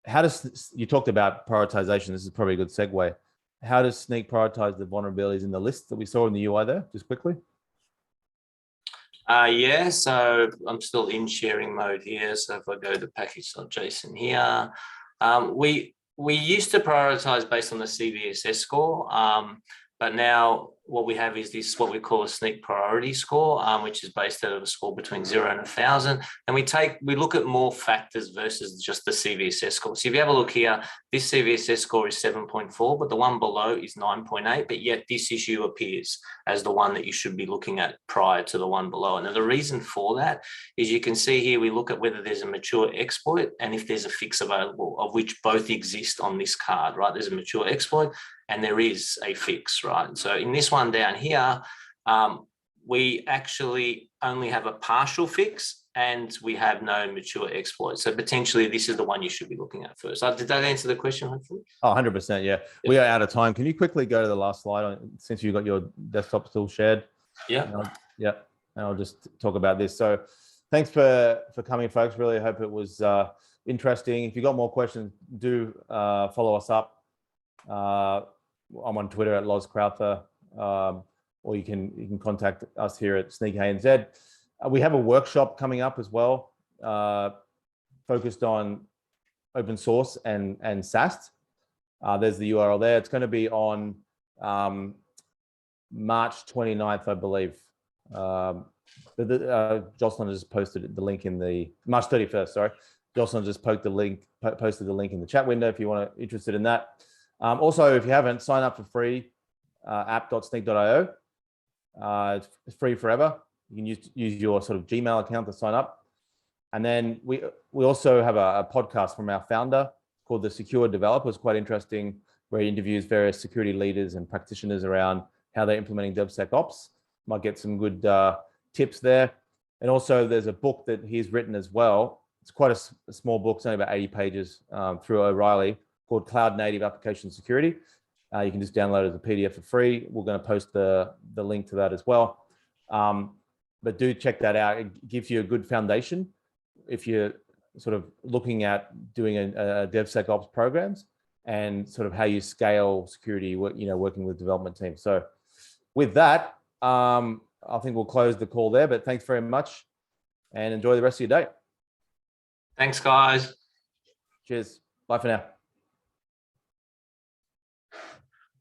how does, you talked about prioritization. This is probably a good segue. How does Snyk prioritize the vulnerabilities in the list that we saw in the UI there, just quickly? Yeah, so I'm still in sharing mode here. So if I go to package.json here, we used to prioritize based on the CVSS score, but now what we have is this, what we call a Snyk priority score, which is based out of a score between 0 and 1,000. And we look at more factors versus just the CVSS score. So if you have a look here, this CVSS score is 7.4, but the one below is 9.8, but yet this issue appears as the one that you should be looking at prior to the one below. And the reason for that is you can see here, we look at whether there's a mature exploit and if there's a fix available, of which both exist on this card, right? There's a mature exploit and there is a fix, right? So in this one down here, we actually only have a partial fix and we have no mature exploit. So potentially this is the one you should be looking at first. Did that answer the question, hopefully? Oh, 100%, yeah. We are out of time. Can you quickly go to the last slide since you've got your desktop still shared? Yeah. And I'll just talk about this. So thanks for coming, folks. Really hope it was interesting. If you've got more questions, do follow us up. I'm on Twitter at LozCrowther, or you can contact us here at Snyk ANZ. We have a workshop coming up as well, focused on open source and SAST. There's the URL there. It's going to be on March 29th, I believe. Jocelyn has posted the link in the March 31st. Sorry, Jocelyn just posted the link in the chat window if you want to interested in that. Also, if you haven't, sign up for free, app.snyk.io. It's free forever. You can use your sort of Gmail account to sign up. And then we also have a podcast from our founder called The Secure Developer. It's quite interesting, where he interviews various security leaders and practitioners around how they're implementing DevSecOps. Might get some good tips there. And also there's a book that he's written as well. It's quite a small book. It's only about 80 pages through O'Reilly, called Cloud Native Application Security. You can just download it as a PDF for free. We're going to post the link to that as well. But do check that out. It gives you a good foundation if you're sort of looking at doing a DevSecOps programs and sort of how you scale security, working with development teams. So with that, I think we'll close the call there, but thanks very much and enjoy the rest of your day. Thanks, guys. Cheers. Bye for now.